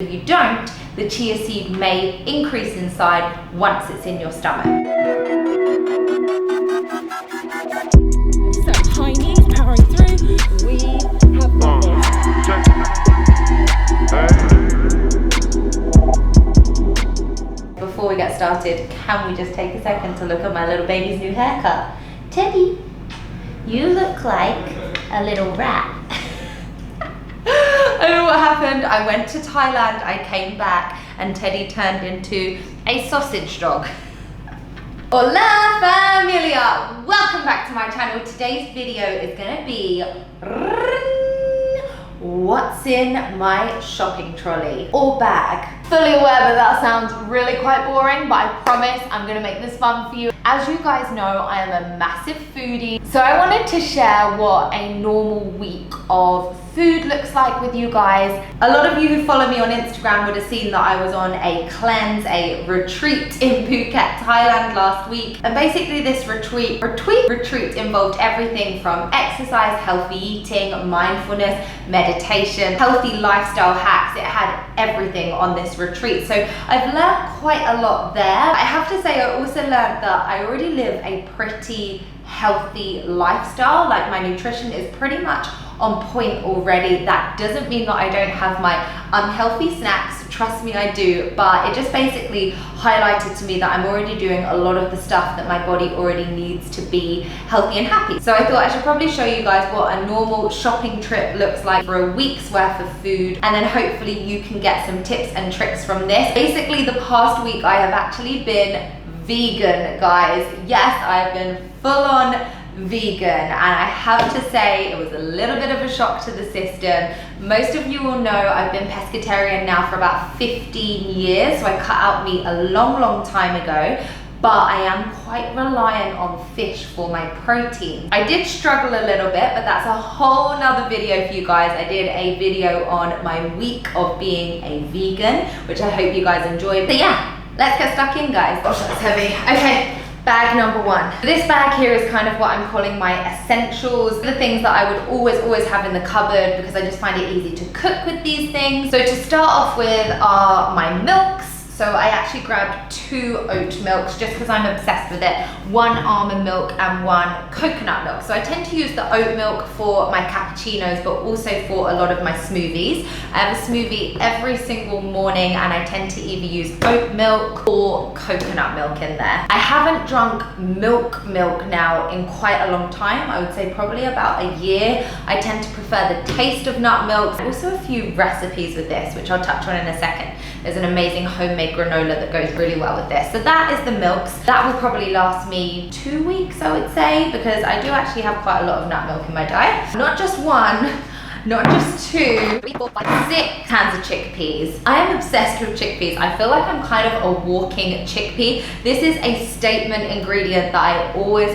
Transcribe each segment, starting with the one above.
If you don't, the chia seed may increase inside once it's in your stomach. So tiny, powering through, we have got this. Before we get started, can we just take a second to look at my little baby's new haircut? Teddy, you look like a little rat. I don't know what happened. I went to Thailand, I came back, and Teddy turned into a sausage dog. Hola familia! Welcome back to my channel. Today's video is gonna be what's in my shopping trolley or bag. Fully aware that sounds really quite boring, but I promise I'm gonna make this fun for you. As you guys know, I am a massive foodie, so I wanted to share what a normal week of food looks like with you guys. A lot of you who follow me on Instagram would have seen that I was on a cleanse, a retreat in Phuket, Thailand last week. And basically this retreat involved everything from exercise, healthy eating, mindfulness, meditation, healthy lifestyle hacks. It had everything on this retreat. So I've learned quite a lot there. I have to say I also learned that I already live a pretty healthy lifestyle. Like my nutrition is pretty much on point already. That doesn't mean that I don't have my unhealthy snacks, trust me I do, but it just basically highlighted to me that I'm already doing a lot of the stuff that my body already needs to be healthy and happy. So I thought I should probably show you guys what a normal shopping trip looks like for a week's worth of food, and then hopefully you can get some tips and tricks from this. Basically the past week I have actually been vegan, guys. Yes, I've been full on vegan, and I have to say it was a little bit of a shock to the system. Most of you will know I've been pescatarian now for about 15 years, so I cut out meat a long time ago, but I am quite reliant on fish for my protein. I did struggle a little bit, but that's a whole nother video for you guys. I did a video on my week of being a vegan, which I hope you guys enjoyed. But yeah, let's get stuck in, guys. Gosh, that's heavy. Okay. Bag number one. This bag here is kind of what I'm calling my essentials. The things that I would always have in the cupboard because I just find it easy to cook with these things. So to start off with are my milks. So I actually grabbed 2 oat milks just because I'm obsessed with it. 1 almond milk and 1 coconut milk. So I tend to use the oat milk for my cappuccinos, but also for a lot of my smoothies. I have a smoothie every single morning and I tend to either use oat milk or coconut milk in there. I haven't drunk milk now in quite a long time. I would say probably about a year. I tend to prefer the taste of nut milk. Also a few recipes with this, which I'll touch on in a second. There's an amazing homemade granola that goes really well with this. So that is the milks. That will probably last me 2 weeks, I would say, because I do actually have quite a lot of nut milk in my diet. Not just 1, not just 2, 3, 4, 5, 6 cans of chickpeas. I am obsessed with chickpeas. I feel like I'm kind of a walking chickpea. This is a statement ingredient that I always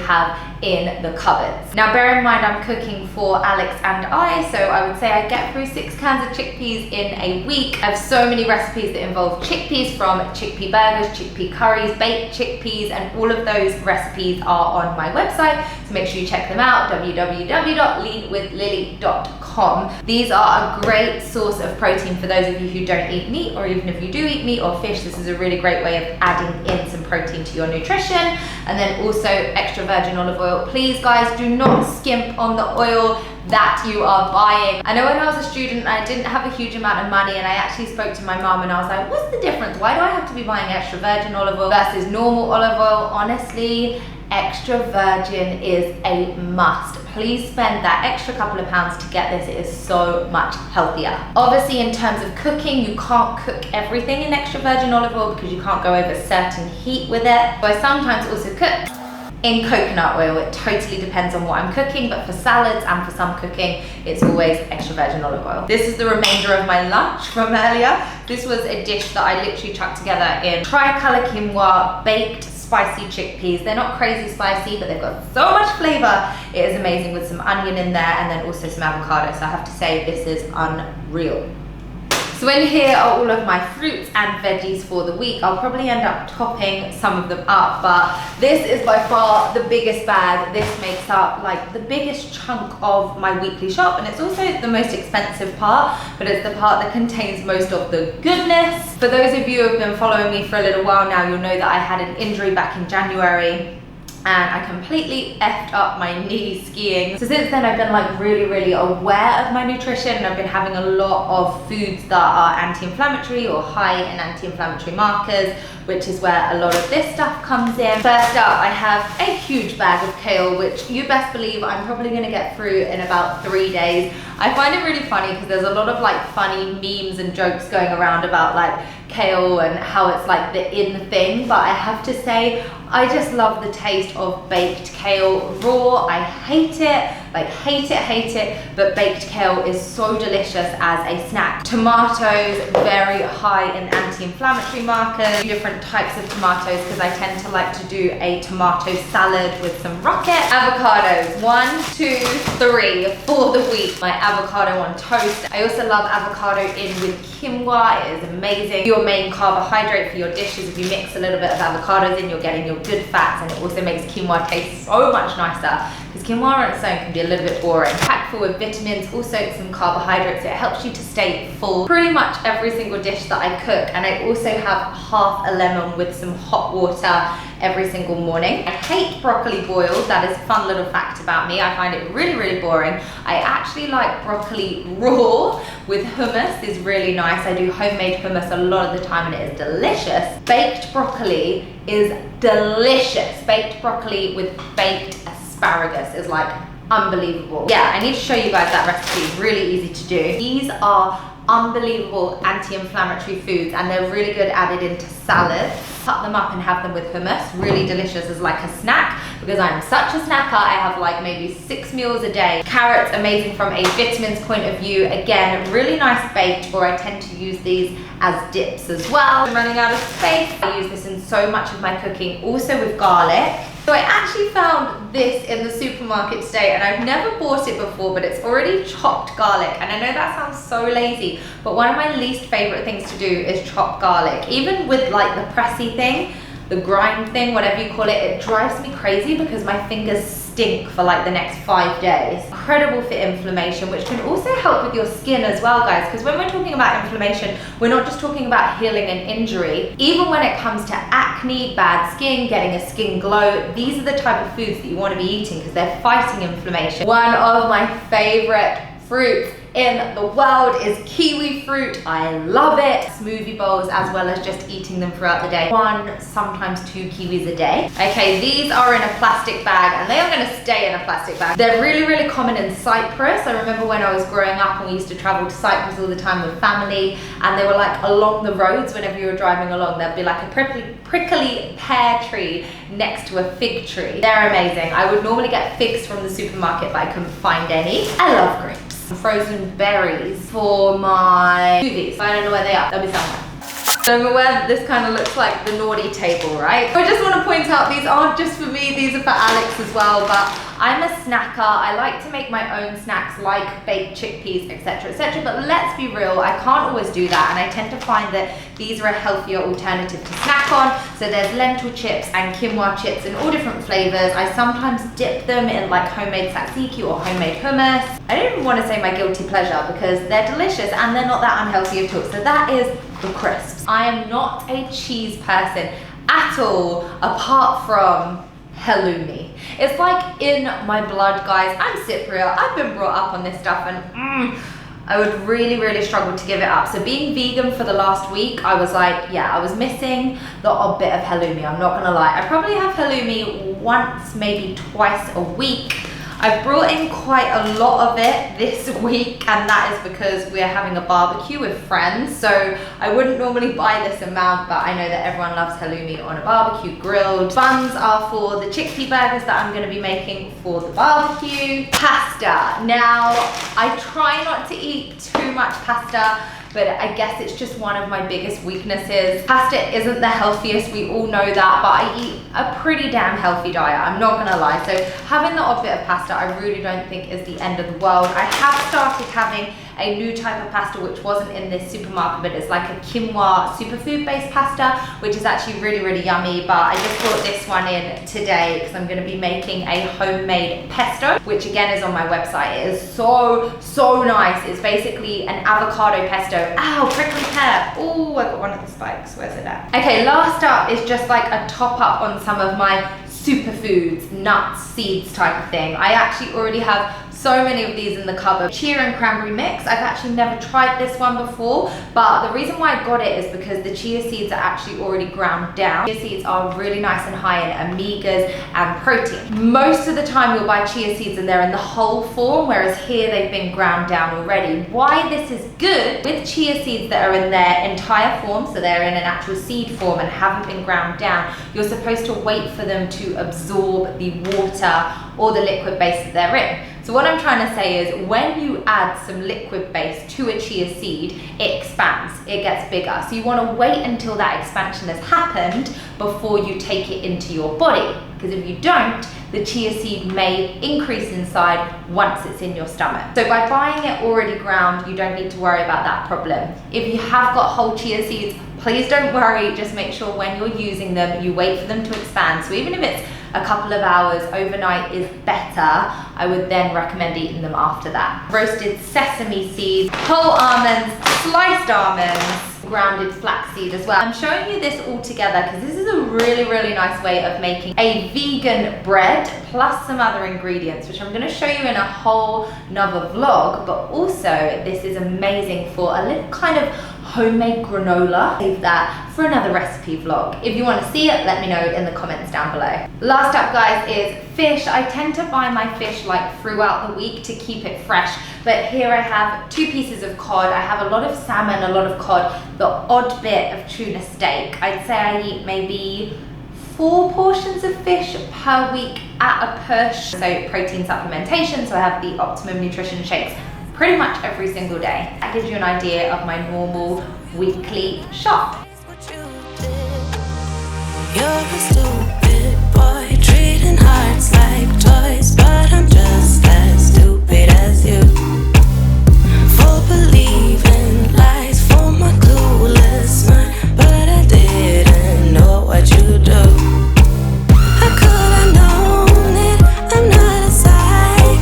have in the cupboards. Now bear in mind I'm cooking for Alex and I, so I would say I get through 6 cans of chickpeas in a week. I have so many recipes that involve chickpeas, from chickpea burgers, chickpea curries, baked chickpeas, and all of those recipes are on my website, so make sure you check them out, www.leanwithlilly.com. These are a great source of protein for those of you who don't eat meat, or even if you do eat meat or fish. This is a really great way of adding in some protein to your nutrition. And then also extra virgin olive oil. Please guys, do not skimp on the oil that you are buying. I know when I was a student, I didn't have a huge amount of money, and I actually spoke to my mom and I was like, what's the difference? Why do I have to be buying extra virgin olive oil versus normal olive oil? Honestly, extra virgin is a must. Please spend that extra couple of pounds to get this. It is so much healthier. Obviously, in terms of cooking, you can't cook everything in extra virgin olive oil because you can't go over certain heat with it. So I sometimes also cook in coconut oil. It totally depends on what I'm cooking, but for salads and for some cooking, it's always extra virgin olive oil. This is the remainder of my lunch from earlier. This was a dish that I literally chucked together in tricolor quinoa, baked spicy chickpeas. They're not crazy spicy, but they've got so much flavor. It is amazing with some onion in there and then also some avocado. So I have to say this is unreal. So in here are all of my fruits and veggies for the week. I'll probably end up topping some of them up, but this is by far the biggest bag. This makes up like the biggest chunk of my weekly shop, and it's also the most expensive part, but it's the part that contains most of the goodness. For those of you who have been following me for a little while now, you'll know that I had an injury back in January and I completely effed up my knee skiing. So since then I've been like really aware of my nutrition, and I've been having a lot of foods that are anti-inflammatory or high in anti-inflammatory markers, which is where a lot of this stuff comes in. First up, I have a huge bag of kale, which you best believe I'm probably gonna get through in about 3 days. I find it really funny because there's a lot of like funny memes and jokes going around about like kale and how it's like the in thing, but I have to say, I just love the taste of baked kale raw. I hate it, like hate it, but baked kale is so delicious as a snack. Tomatoes, very high in anti-inflammatory markers. Different types of tomatoes because I tend to like to do a tomato salad with some rocket. Avocados, 1, 2, 3 for the week. My avocado on toast. I also love avocado in with quinoa. It is amazing. Your main carbohydrate for your dishes. If you mix a little bit of avocados in, you're getting your good fats, and it also makes quinoa taste so much nicer because quinoa on its own can be a little bit boring. Packed full with vitamins, also some carbohydrates. It helps you to stay full pretty much every single dish that I cook, and I also have half a lemon with some hot water every single morning. I hate broccoli boiled. That is a fun little fact about me. I find it really boring. I actually like broccoli raw with hummus. Is really nice. I do homemade hummus a lot of the time and it is delicious. Baked broccoli is delicious. Baked broccoli with baked asparagus is like unbelievable. Yeah, I need to show you guys that recipe. Really easy to do. These are unbelievable anti-inflammatory foods, and they're really good added into salads. Cut them up and have them with hummus. Really delicious as like a snack, because I'm such a snacker. I have like maybe 6 meals a day. Carrots, amazing from a vitamins point of view. Again, really nice baked, or I tend to use these as dips as well. I'm running out of space. I use this in so much of my cooking, also with garlic. So I actually found this in the supermarket today, and I've never bought it before, but it's already chopped garlic. And I know that sounds so lazy, but one of my least favorite things to do is chop garlic. Even with like the pressy thing, the grind thing, whatever you call it, it drives me crazy because my fingers stink for like the next 5 days. Incredible for inflammation, which can also help with your skin as well, guys, because when we're talking about inflammation, we're not just talking about healing an injury. Even when it comes to acne, bad skin, getting a skin glow, these are the type of foods that you want to be eating because they're fighting inflammation. One of my favorite fruits in the world is kiwi fruit. I love it. Smoothie bowls, as well as just eating them throughout the day. 1, sometimes 2 kiwis a day. Okay, these are in a plastic bag, and they are going to stay in a plastic bag. They're really common in Cyprus. I remember when I was growing up and we used to travel to Cyprus all the time with family, and they were like along the roads. Whenever you were driving along, there'd be like a prickly pear tree next to a fig tree. They're amazing. I would normally get figs from the supermarket, but I couldn't find any. I love grapes. Frozen berries for my smoothies. I don't know where they are. They'll be somewhere. So I'm aware that this kind of looks like the naughty table, right? So I just want to point out these aren't just for me, these are for Alex as well, but I'm a snacker. I like to make my own snacks like baked chickpeas, etc, but let's be real, I can't always do that, and I tend to find that these are a healthier alternative to snack on. So there's lentil chips and quinoa chips in all different flavors. I sometimes dip them in like homemade tzatziki or homemade hummus. I don't even want to say my guilty pleasure because they're delicious and they're not that unhealthy at all. So that is the crisps. I am not a cheese person at all, apart from halloumi. It's like in my blood, guys. I'm Cypriot. I've been brought up on this stuff, and I would really struggle to give it up. So being vegan for the last week, I was like, yeah, I was missing the odd bit of halloumi. I'm not gonna lie. I probably have halloumi once, maybe twice a week. I've brought in quite a lot of it this week, and that is because we're having a barbecue with friends. So I wouldn't normally buy this amount, but I know that everyone loves halloumi on a barbecue grilled. Buns are for the chickpea burgers that I'm gonna be making for the barbecue. Pasta. Now, I try not to eat too much pasta, but I guess it's just one of my biggest weaknesses. Pasta isn't the healthiest, we all know that, but I eat a pretty damn healthy diet, I'm not gonna lie. So having the odd bit of pasta I really don't think is the end of the world. I have started having a new type of pasta which wasn't in this supermarket, but it's like a quinoa superfood based pasta, which is actually really, really yummy. But I just brought this one in today because I'm going to be making a homemade pesto, which again is on my website. It is so nice. It's basically an avocado pesto. Ow, prickly hair. Oh, I got one of the spikes. Where's it at? Okay, last up is just like a top up on some of my superfoods, nuts, seeds type of thing. I actually already have so many of these in the cupboard. Chia and cranberry mix. I've actually never tried this one before, but the reason why I got it is because the chia seeds are actually already ground down. Chia seeds are really nice and high in omegas and protein. Most of the time you'll buy chia seeds and they're in the whole form, whereas here they've been ground down already. Why this is good with chia seeds that are in their entire form, so they're in an actual seed form and haven't been ground down, you're supposed to wait for them to absorb the water or the liquid base that they're in. So what I'm trying to say is when you add some liquid base to a chia seed, it expands, it gets bigger. So you want to wait until that expansion has happened before you take it into your body. Because if you don't, the chia seed may increase in size once it's in your stomach. So by buying it already ground, you don't need to worry about that problem. If you have got whole chia seeds, please don't worry. Just make sure when you're using them, you wait for them to expand. So even if it's a couple of hours, overnight is better. I would then recommend eating them after that. Roasted sesame seeds, whole almonds, sliced almonds, grounded flaxseed as well. I'm showing you this all together because this is a really nice way of making a vegan bread plus some other ingredients, which I'm going to show you in a whole nother vlog. But also this is amazing for a little kind of homemade granola. Save that for another recipe vlog. If you want to see it, let me know in the comments down below. Last up, guys, is fish. I tend to buy my fish like throughout the week to keep it fresh, but here I have 2 pieces of cod. I have a lot of salmon, a lot of cod, the odd bit of tuna steak. I'd say I eat maybe 4 portions of fish per week at a push. So protein supplementation, so I have the Optimum Nutrition shakes pretty much every single day. That gives you an idea of my normal weekly shop. You're a student.